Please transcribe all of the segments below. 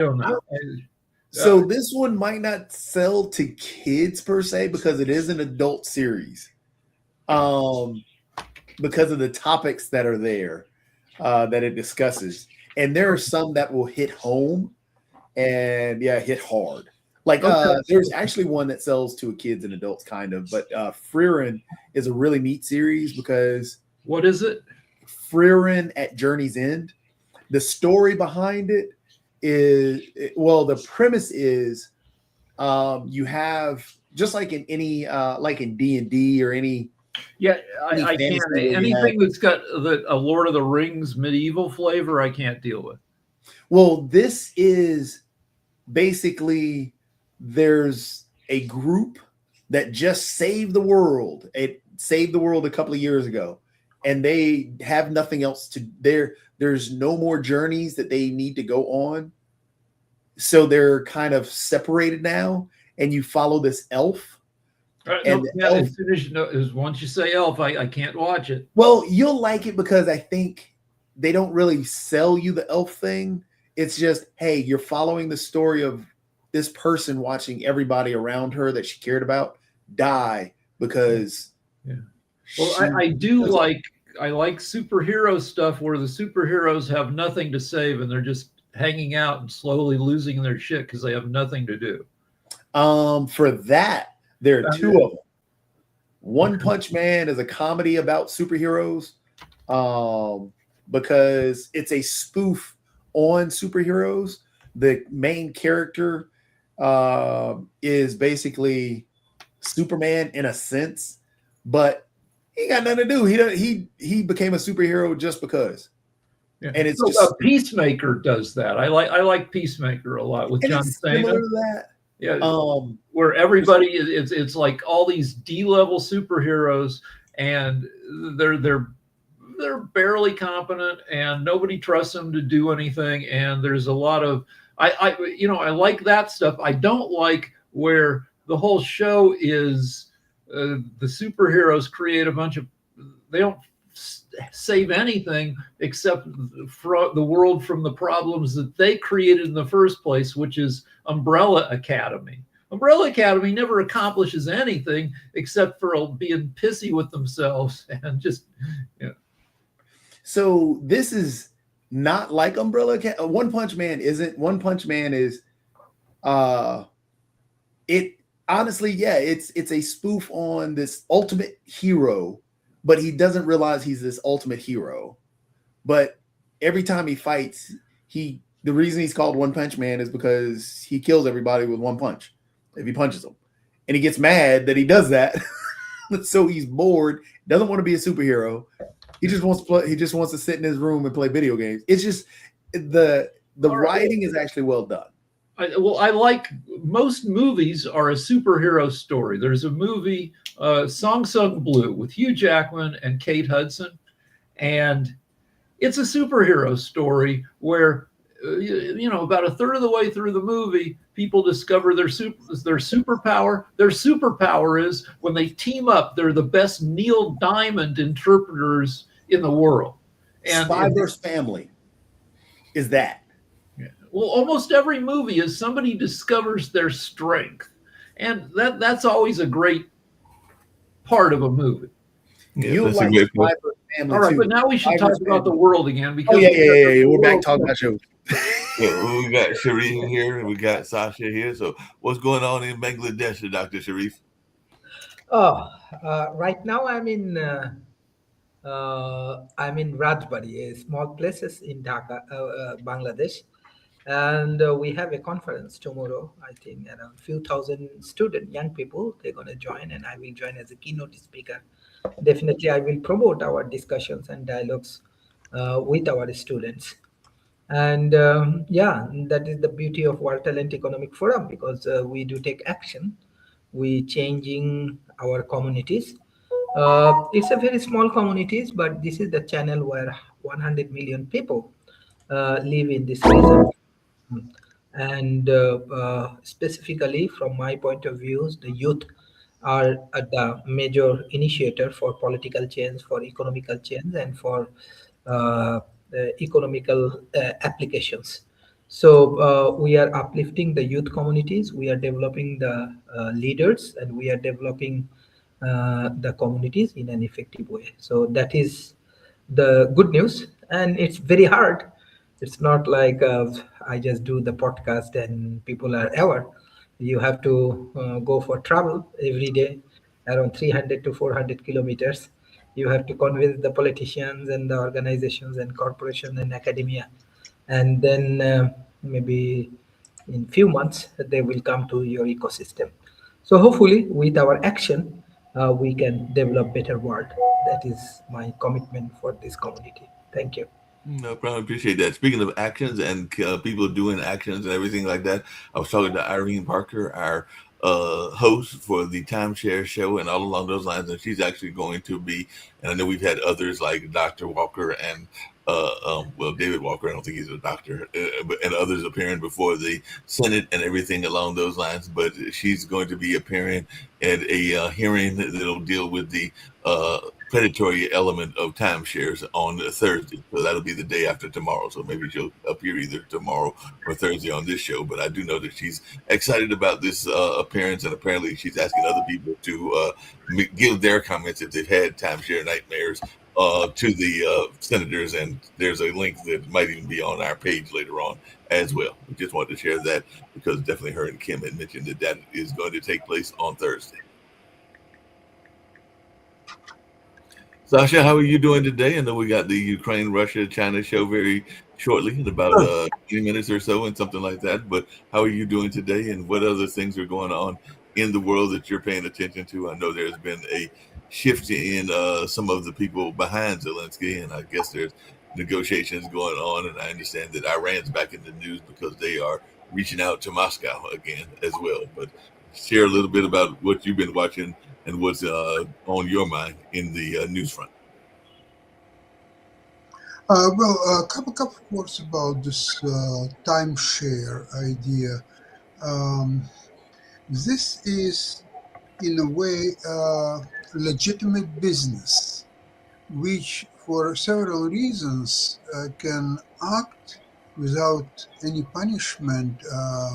don't know. So this one might not sell to kids per se because it is an adult series. Um, because of the topics that are there that it discusses, and there are some that will hit home and hit hard. Like Okay. there's actually one that sells to kids and adults kind of, but Frieren is a really neat series because What is it? Frieren at Journey's End. The story behind it is well, the premise is you have just like in any like in D&D or Yeah, any I can't. fantasy where you have Anything that's got a Lord of the Rings medieval flavor, I can't deal with. well, this is basically there's a group that just saved the world. It saved the world a couple of years ago, and they have nothing else to there's no more journeys that they need to go on. So they're kind of separated now, and you follow this elf. And No, the yeah, elf, as soon as you know, once you say elf, I can't watch it. well, you'll like it because I think they don't really sell you the elf thing. It's just, hey, you're following the story of this person watching everybody around her that she cared about die because Yeah. Well, she I do doesn't. like I like superhero stuff where the superheroes have nothing to save and they're just hanging out and slowly losing their shit because they have nothing to do. For that, there are two of them. One Okay. Punch Man is a comedy about superheroes, um, because it's a spoof on superheroes. The main character is basically Superman in a sense, but he got nothing to do. He became a superhero just because, Yeah. and it's So just Peacemaker does that. I like Peacemaker a lot with and John it's Cena. similar to that. Yeah, Um, where everybody it's like all these D-level superheroes and they're barely competent and nobody trusts them to do anything and there's a lot of I like that stuff. I don't like where the whole show is the superheroes create a bunch of they don't save anything except the world from the problems that they created in the first place, which is Umbrella Academy. Umbrella Academy never accomplishes anything except for being pissy with themselves and just, you know. so this is not like One Punch Man isn't. One Punch Man is uh it honestly, yeah, it's a spoof on this ultimate hero, but he doesn't realize he's this ultimate hero. But every time he fights, the reason he's called One Punch Man is because he kills everybody with one punch if he punches them. And he gets mad that he does that. So he's bored, doesn't want to be a superhero. He just wants to play, he just wants to sit in his room and play video games. It's just the All right. writing is actually well done. I like most movies are a superhero story. There's a movie, Song Sung Blue, with Hugh Jackman and Kate Hudson, and it's a superhero story where about a third of the way through the movie, people discover their superpower. Their superpower is when they team up, they're the best Neil Diamond interpreters in the world. Spy vs. Family is that. Well, almost every movie is somebody discovers their strength, and that's always a great part of a movie. Yeah, You that's a like great Spy point. vs. Family All right, too. but now we should Spy talk vs. about the Family. world again because Oh yeah. We're back talking about shows. Yeah, we got Sharif here and we got Sasha here. So, what's going on in Bangladesh, Dr. Sharif? Oh, right now I'm in Rajbari, a small places in Dhaka, Bangladesh, and we have a conference tomorrow. I think around few thousand student, young people, they're gonna join, and I will join as a keynote speaker. Definitely, I will promote our discussions and dialogues with our students. And yeah, that is the beauty of World Talent Economic Forum because we do take action. We changing our communities. It's a very small communities, but this is the channel where 100 million people live in this region. And specifically, from my point of view, the youth are the major initiator for political change, for economical change, and for economical applications. So we are uplifting the youth communities, we are developing the leaders, and we are developing the communities in an effective way. So that is the good news, and it's very hard. It's not like I just do the podcast and people are aware. You have to go for travel every day, around 300 to 400 kilometers. You have to convince the politicians and the organizations and corporations and academia, and then maybe in few months they will come to your ecosystem. So hopefully with our action we can develop better world. That is my commitment for this community. Thank you. No problem. Appreciate that. Speaking of actions and people doing actions and everything like that, I was talking to Irene Parker, our host for the Timeshare Show, and all along those lines. And she's actually going to be, and I know we've had others like Dr. Walker and, well, David Walker, I don't think he's a doctor, and others appearing before the Senate and everything along those lines. But she's going to be appearing at a hearing that'll deal with the predatory element of timeshares on Thursday. So that'll be the day after tomorrow. So maybe she'll appear either tomorrow or Thursday on this show. But I do know that she's excited about this appearance, and apparently she's asking other people to give their comments if they've had timeshare nightmares to the senators. And there's a link that might even be on our page later on as well. We just wanted to share that because definitely her and Kim had mentioned that that is going to take place on Thursday. Sasha, how are you doing today? I know we got the Ukraine, Russia, China show very shortly in about 20 minutes or so and something like that. But how are you doing today, and what other things are going on in the world that you're paying attention to? I know there's been a shift in some of the people behind Zelensky, and I guess there's negotiations going on. And I understand that Iran's back in the news because they are reaching out to Moscow again as well. But share a little bit about what you've been watching and what's on your mind in the news front. Well, a couple of words about this timeshare idea. This is, in a way, legitimate business, which, for several reasons, can act without any punishment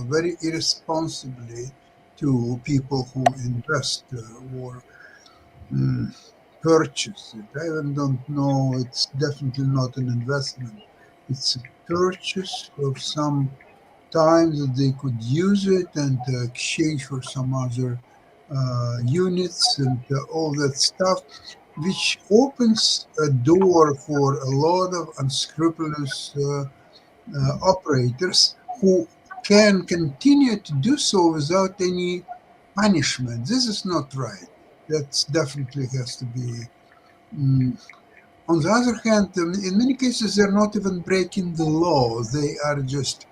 very irresponsibly to people who invest or purchase it. I even don't know. It's definitely not an investment. It's a purchase of some time that they could use it and exchange for some other units and all that stuff, which opens a door for a lot of unscrupulous operators who can continue to do so without any punishment. This is not right. That definitely has to be. On the other hand, in many cases, they're not even breaking the law. They are just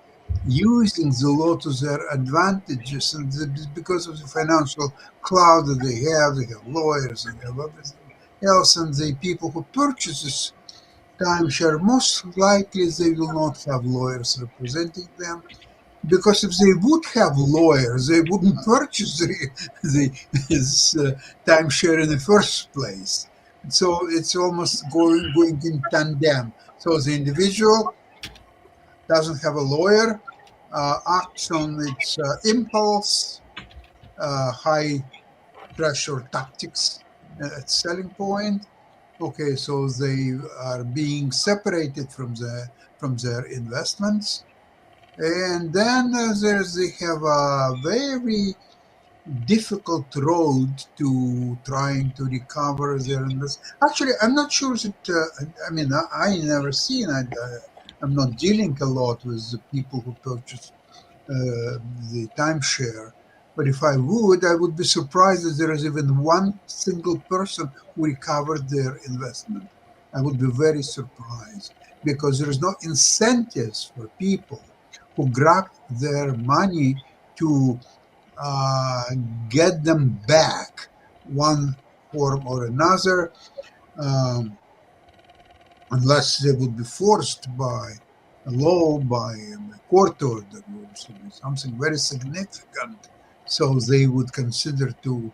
using the law to their advantages, and because of the financial cloud that they have lawyers, they have everything else, and the people who purchase this timeshare, most likely they will not have lawyers representing them, because if they would have lawyers, they wouldn't purchase this timeshare in the first place. So it's almost going in tandem. So the individual doesn't have a lawyer, acts on its impulse, high pressure tactics at selling point. Okay, so they are being separated from their investments. And then they have a very difficult road to trying to recover their investment. Actually, I'm not sure that, I never seen it. I'm not dealing a lot with the people who purchase the timeshare. But if I would be surprised that there is even one single person who recovered their investment. I would be very surprised, because there is no incentives for people who grab their money to get them back one form or another, unless they would be forced by a law, by a court order, or something very significant. So they would consider to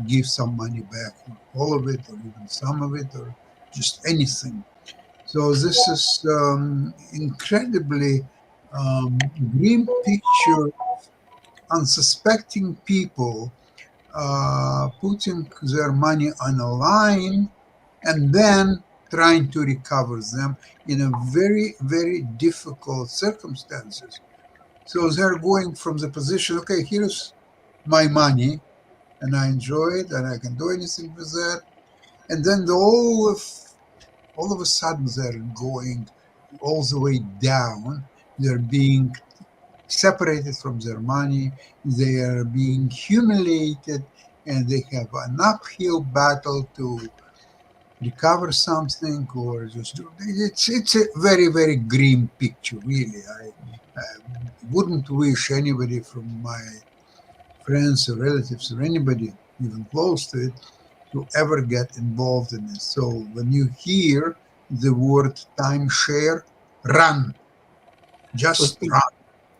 give some money back, all of it, or even some of it, or just anything. So this is incredibly grim picture, unsuspecting people putting their money on a line and then trying to recover them in a very, very difficult circumstances. So they're going from the position, okay, here's my money, and I enjoy it, and I can do anything with that. And then all of a sudden, they're going all the way down. They're being separated from their money. They are being humiliated, and they have an uphill battle to recover something or just do. It's a very, very grim picture, really. I wouldn't wish anybody from my friends or relatives or anybody even close to it to ever get involved in it. So when you hear the word timeshare, run, just run.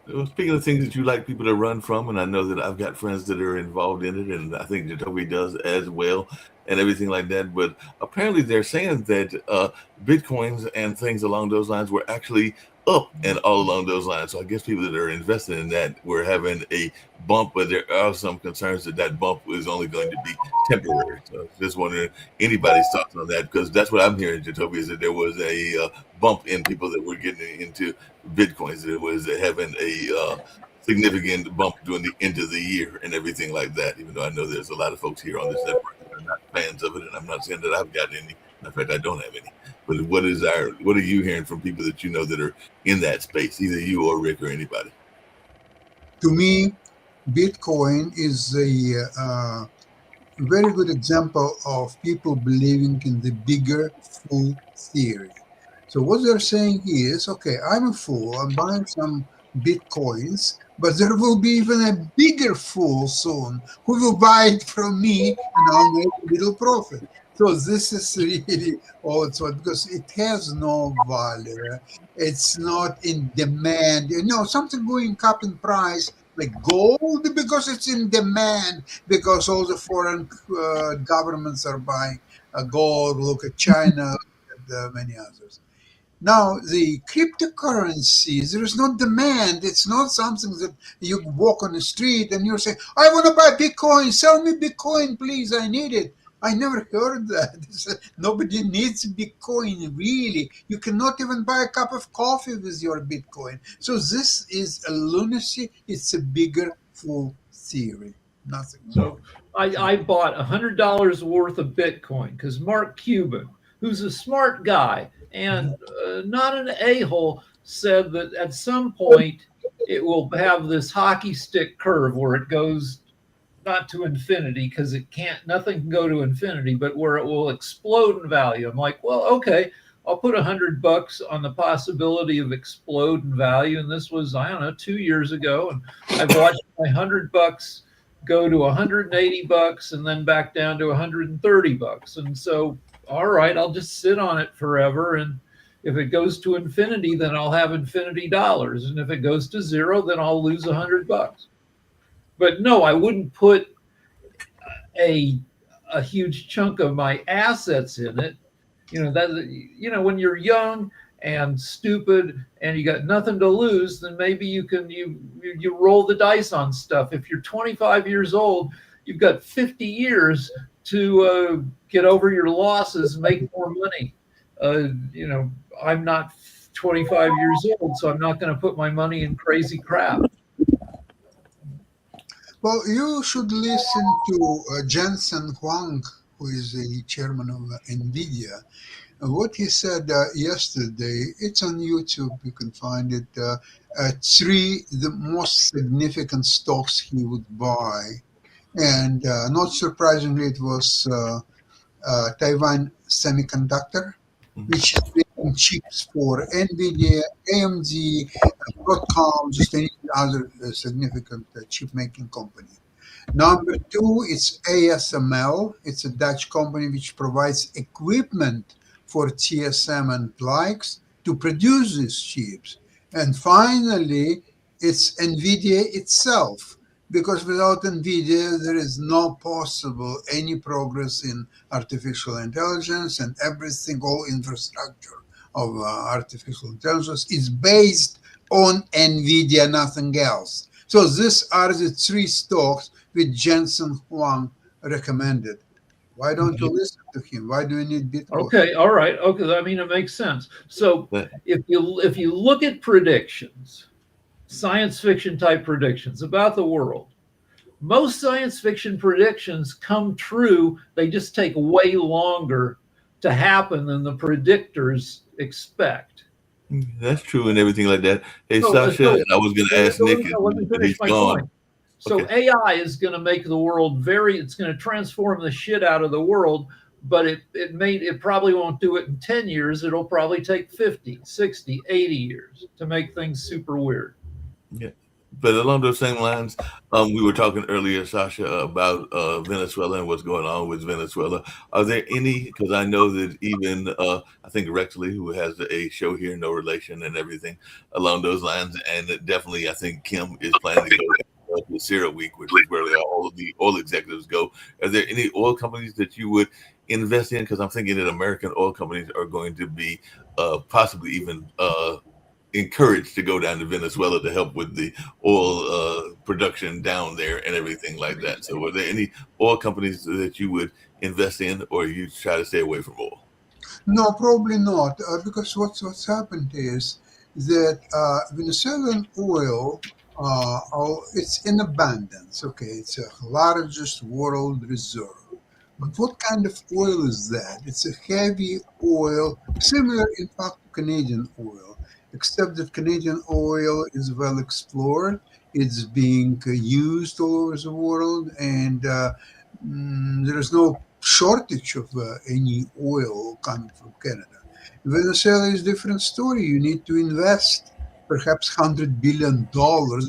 Well, speaking of things that you like people to run from, and I know that I've got friends that are involved in it, and I think Jacoby does as well, and everything like that. But apparently, they're saying that bitcoins and things along those lines were actually up and all along those lines. So I guess people that are invested in that were having a bump, but there are some concerns that that bump is only going to be temporary. So just wondering anybody's thoughts on that, because that's what I'm hearing, Jacoby, is that there was a bump in people that were getting into bitcoins. It was having a significant bump during the end of the year and everything like that. Even though I know there's a lot of folks here on this network that are not fans of it, and I'm not saying that I've got any. In fact, I don't have any. But what are you hearing from people that you know that are in that space, either you or Rick or anybody? To me, Bitcoin is a very good example of people believing in the bigger fool theory. So what they're saying is, okay, I'm a fool. I'm buying some Bitcoins, but there will be even a bigger fool soon who will buy it from me, and I'll make a little profit. So this is really also because it has no value. It's not in demand. You know, something going up in price like gold because it's in demand because all the foreign governments are buying gold. Look at China and many others. Now, the cryptocurrencies, there is no demand. It's not something that you walk on the street and you're saying, I want to buy Bitcoin. Sell me Bitcoin, please. I need it. I never heard that. Nobody needs Bitcoin, really. You cannot even buy a cup of coffee with your Bitcoin. So this is a lunacy. It's a bigger fool theory. Nothing more. So I bought $100 worth of Bitcoin because Mark Cuban, who's a smart guy and not an a-hole, said that at some point it will have this hockey stick curve where it goes not to infinity because nothing can go to infinity, but where it will explode in value. I'm like, well, okay, I'll put $100 on the possibility of explode in value. And this was, I don't know, 2 years ago. And I've watched my $100 go to $180 and then back down to $130. And so, all right, I'll just sit on it forever. And if it goes to infinity, then I'll have infinity dollars. And if it goes to zero, then I'll lose $100. But no, I wouldn't put a huge chunk of my assets in it. When you're young and stupid and you got nothing to lose, then maybe you roll the dice on stuff. If you're 25 years old, you've got 50 years to get over your losses, make more money. I'm not 25 years old, so I'm not going to put my money in crazy crap. Well, you should listen to Jensen Huang, who is the chairman of NVIDIA. What he said yesterday, it's on YouTube, you can find it, the most significant stocks he would buy. And not surprisingly, it was Taiwan Semiconductor, which is making chips for NVIDIA, AMD, Broadcom, just any other significant chip making company. Number two, it's ASML. It's a Dutch company which provides equipment for TSM and likes to produce these chips. And finally, it's NVIDIA itself, because without NVIDIA, there is no possible any progress in artificial intelligence, and everything, all infrastructure of artificial intelligence is based on Nvidia, nothing else. So these are the three stocks which Jensen Huang recommended. Why don't you listen to him? Why do you need Bitcoin? Okay, all right. Okay, I mean it makes sense. So But if you look at predictions, science fiction type predictions about the world, most science fiction predictions come true. They just take way longer to happen than the predictors expect. that's true and everything like that. Hey, So, Sasha, and I was going to ask Nick, let me but finish he's my gone. point. So Okay. AI is going to make the world it's going to transform the shit out of the world, but it probably won't do it in 10 years. It'll probably take 50, 60, 80 years to make things super weird. Yeah. But along those same lines, we were talking earlier, Sasha, about Venezuela and what's going on with Venezuela. Are there any? Because I know that even I think Rexley, who has a show here, No Relation, and everything along those lines, and definitely I think Kim is planning to go to Zero Week, which is where all of the oil executives go. Are there any oil companies that you would invest in? Because I'm thinking that American oil companies are going to be possibly even encouraged to go down to Venezuela to help with the oil production down there and everything like that. So, were there any oil companies that you would invest in, or you try to stay away from oil? No, probably not, because what's happened is that Venezuelan oil, it's in abundance. Okay, it's a largest world reserve. But what kind of oil is that? It's a heavy oil, similar in fact to Canadian oil, except that Canadian oil is well explored. It's being used all over the world, and there is no shortage of any oil coming from Canada. Venezuela is a different story. You need to invest perhaps $100 billion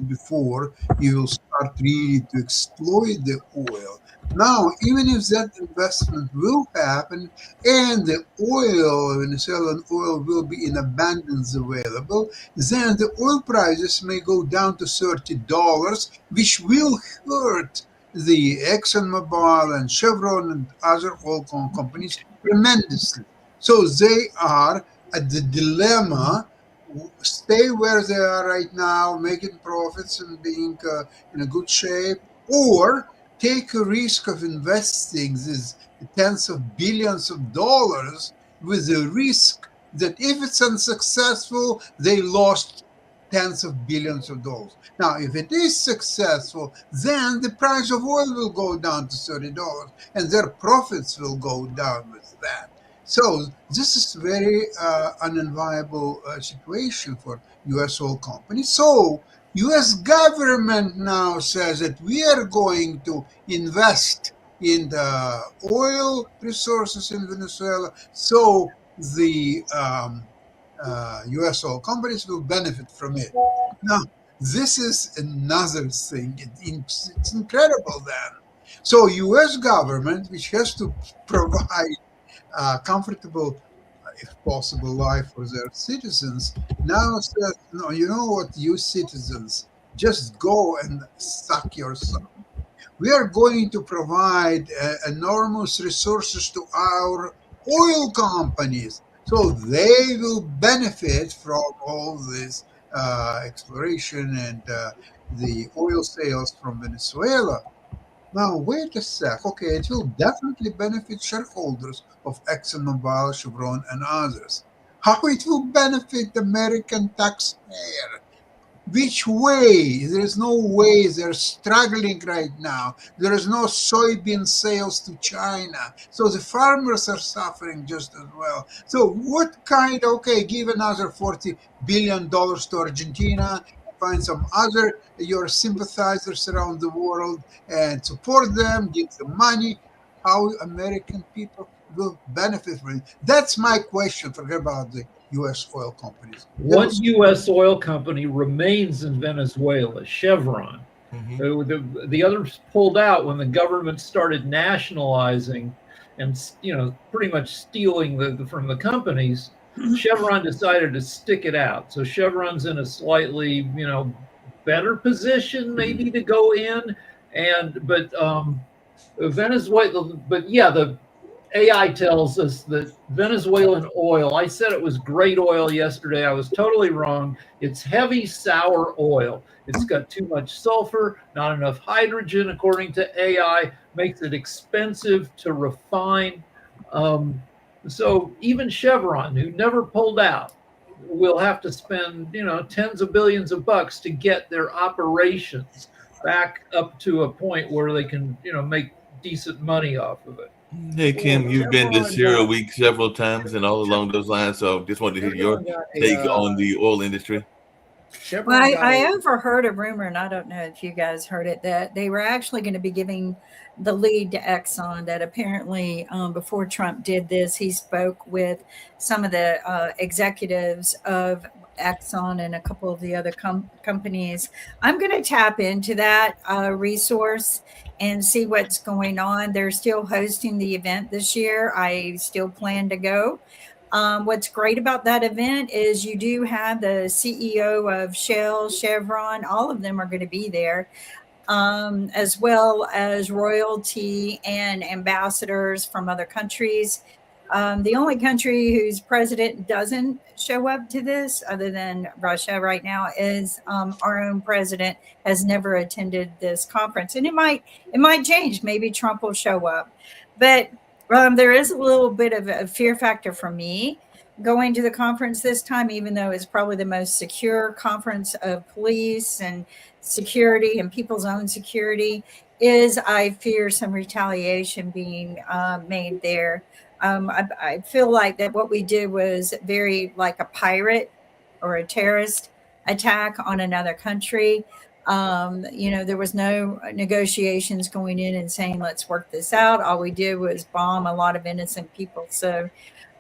before you will start really to exploit the oil. Now, even if that investment will happen and the oil, Venezuelan oil, will be in abundance available, then the oil prices may go down to $30, which will hurt the ExxonMobil and Chevron and other oil companies tremendously. So they are at the dilemma: stay where they are right now, making profits and being in a good shape, or take a risk of investing these tens of billions of dollars with the risk that if it's unsuccessful, they lost tens of billions of dollars. Now, if it is successful, then the price of oil will go down to $30 and their profits will go down with that. So this is very unenviable situation for U.S. oil companies. So U.S. government now says that we are going to invest in the oil resources in Venezuela, so the U.S. oil companies will benefit from it. Now, this is another thing. It's incredible then. So U.S. government, which has to provide comfortable, if possible, life for their citizens, now says, no, you know what, you citizens, just go and suck yourself. We are going to provide enormous resources to our oil companies, so they will benefit from all this exploration and the oil sales from Venezuela. Now, wait a sec. Okay, it will definitely benefit shareholders of ExxonMobil, Chevron, and others. How it will benefit the American taxpayer? Which way? There is no way. They're struggling right now. There is no soybean sales to China. So the farmers are suffering just as well. So what kind, okay, give another $40 billion to Argentina, find some other your sympathizers around the world and support them, give them money. How American people will benefit from it? That's my question. Forget about the U.S. oil companies. One U.S. oil company remains in Venezuela, Chevron. Mm-hmm. The others pulled out when the government started nationalizing and pretty much stealing from the companies. Chevron decided to stick it out. So Chevron's in a slightly better position maybe to go in, but Venezuela. But yeah, AI tells us that Venezuelan oil, I said it was great oil yesterday. I was totally wrong. It's heavy sour oil. It's got too much sulfur, not enough hydrogen, according to AI, makes it expensive to refine. So even Chevron, who never pulled out, will have to spend, tens of billions of bucks to get their operations back up to a point where they can, make decent money off of it. Hey Kim, you've been to Chevron Zero got- Week several times and all along those lines. So just wanted to hear your Chevron got take a, on the oil industry. Chevron Well, got I a, overheard a rumor, and I don't know if you guys heard it, that they were actually going to be giving the lead to Exxon. That apparently, before Trump did this, he spoke with some of the executives of Exxon and a couple of the other companies. I'm going to tap into that resource and see what's going on. They're still hosting the event this year. I still plan to go. What's great about that event is you do have the CEO of Shell, Chevron, all of them are going to be there, as well as royalty and ambassadors from other countries. The only country whose president doesn't show up to this, other than Russia right now, is our own president has never attended this conference, and it might change. Maybe Trump will show up, but there is a little bit of a fear factor for me going to the conference this time, even though it's probably the most secure conference of police and security and people's own security, is I fear some retaliation being made there. I feel like that what we did was very like a pirate or a terrorist attack on another country. There was no negotiations going in and saying, let's work this out. All we did was bomb a lot of innocent people. So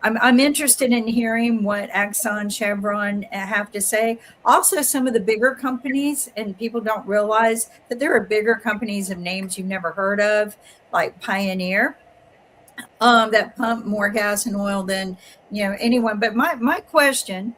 I'm interested in hearing what Exxon, Chevron have to say. Also, some of the bigger companies, and people don't realize that there are bigger companies of names you've never heard of, like Pioneer, that pump more gas and oil than anyone. But my question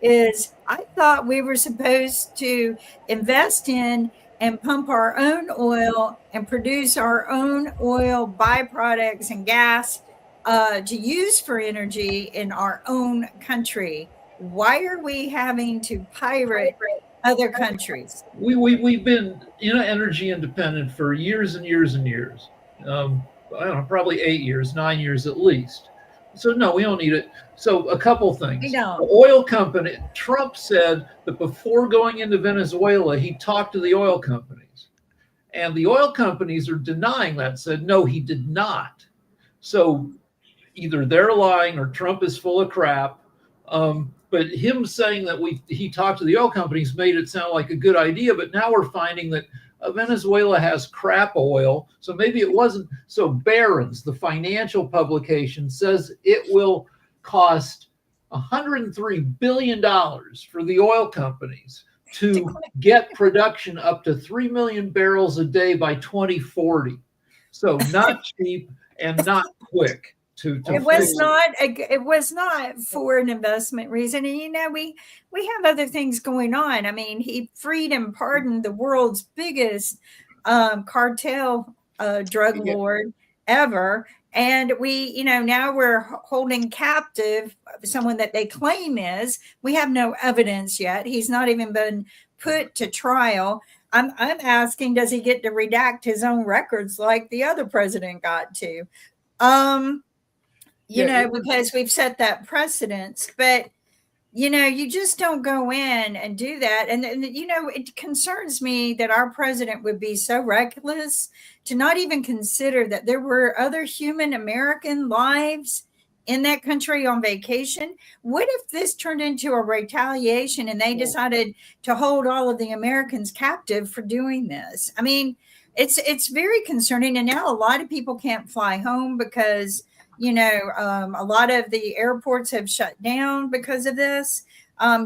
is, I thought we were supposed to invest in and pump our own oil and produce our own oil byproducts and gas to use for energy in our own country. Why are we having to pirate other countries? We've been energy independent for years and years and years. I don't know, probably 8 years, 9 years at least. So no, we don't need it. So a couple things. We don't. The oil company, Trump said that before going into Venezuela, he talked to the oil companies. And the oil companies are denying that, said, no, he did not. So either they're lying or Trump is full of crap. But him saying that he talked to the oil companies made it sound like a good idea. But now we're finding that Venezuela has crap oil. So maybe it wasn't. So Barron's, the financial publication, says it will cost $103 billion for the oil companies to get production up to 3 million barrels a day by 2040. So not cheap and not quick. It was not for an investment reason. And we have other things going on. I mean, he freed and pardoned the world's biggest cartel drug lord ever. And now we're holding captive someone that they claim is. We have no evidence yet. He's not even been put to trial. I'm asking, does he get to redact his own records like the other president got to? Because we've set that precedence, but you just don't go in and do that. And it concerns me that our president would be so reckless to not even consider that there were other human American lives in that country on vacation. What if this turned into a retaliation and they decided to hold all of the Americans captive for doing this? I mean, it's very concerning. And now a lot of people can't fly home because a lot of the airports have shut down because of this.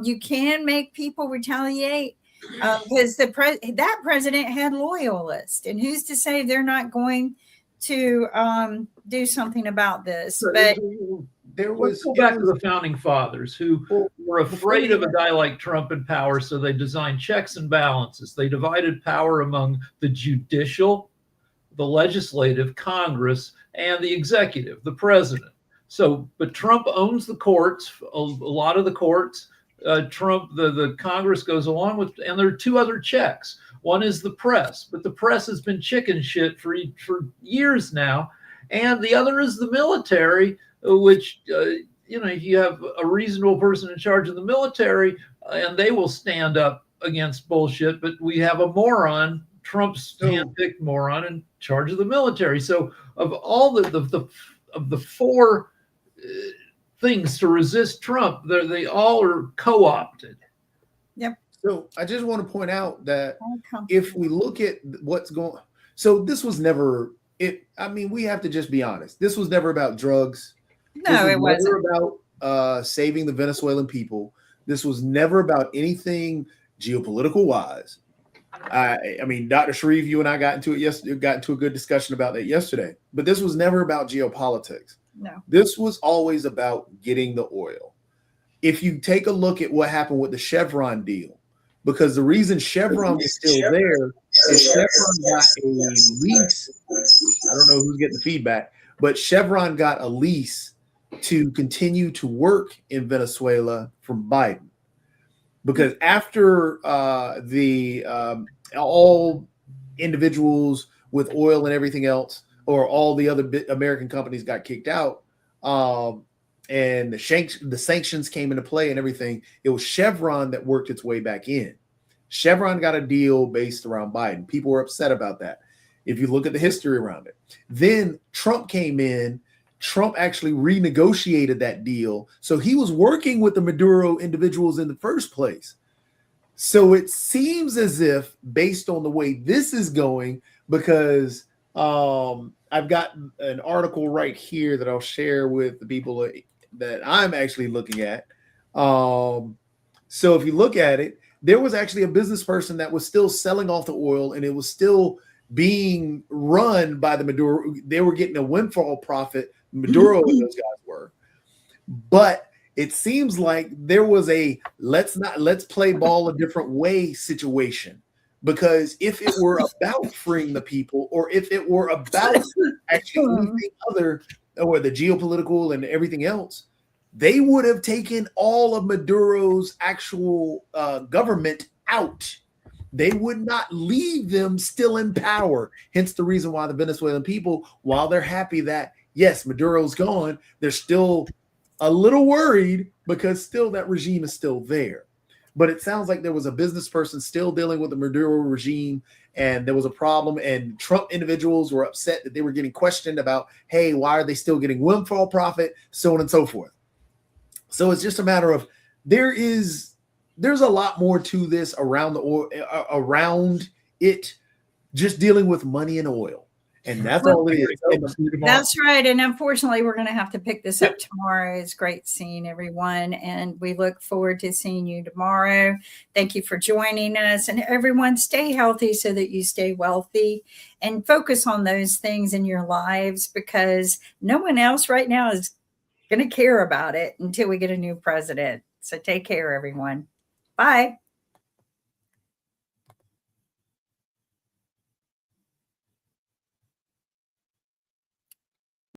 You can make people retaliate because that president had loyalists, and who's to say they're not going to do something about this? But let's go back to the founding fathers who were afraid of a guy like Trump in power, so they designed checks and balances. They divided power among the judicial, the legislative, Congress, and the executive, the president. So, but Trump owns the courts, a lot of the courts. Trump, the Congress goes along with, and there are two other checks. One is the press, but the press has been chicken shit for years now. And the other is the military, which, you have a reasonable person in charge of the military, and they will stand up against bullshit. But we have a moron, Trump's handpicked moron, in charge of the military. So of all the four things to resist Trump, they all are co-opted. So I just want to point out that if we look at what's going, so this was never it. I mean, we have to just be honest. This was never about drugs. No, it wasn't. Never about saving the Venezuelan people. This was never about anything geopolitical wise. I mean, Dr. Sharif, you and I got into a good discussion about that yesterday. But this was never about geopolitics. No. This was always about getting the oil. If you take a look at what happened with the Chevron deal, because the reason Chevron was still there is Chevron got a lease. I don't know who's getting the feedback, but Chevron got a lease to continue to work in Venezuela from Biden. Because after all individuals with oil and everything else, or all the other American companies got kicked out, and the sanctions came into play and everything, it was Chevron that worked its way back in. Chevron got a deal based around Biden. People were upset about that. If you look at the history around it, then Trump came in. Trump actually renegotiated that deal. So he was working with the Maduro individuals in the first place. So it seems as if, based on the way this is going, because I've got an article right here that I'll share with the people that I'm actually looking at. So if you look at it, there was actually a business person that was still selling off the oil, and it was still being run by the Maduro. They were getting a windfall profit, Maduro and those guys were. But it seems like there was a let's play ball a different way situation. Because if it were about freeing the people, or if it were about actually anything other, or the geopolitical and everything else, they would have taken all of Maduro's actual government out. They would not leave them still in power. Hence the reason why the Venezuelan people, while they're happy that, yes, Maduro's gone, they're still a little worried because still that regime is still there. But it sounds like there was a business person still dealing with the Maduro regime, and there was a problem, and Trump individuals were upset that they were getting questioned about, hey, why are they still getting windfall profit, so on and so forth. So it's just a matter of there's a lot more to this around around it, just dealing with money and oil. And that's all it is. That's right. And unfortunately, we're going to have to pick this up tomorrow. It's great seeing everyone. And we look forward to seeing you tomorrow. Thank you for joining us. And everyone, stay healthy so that you stay wealthy, and focus on those things in your lives, because no one else right now is going to care about it until we get a new president. So take care, everyone. Bye.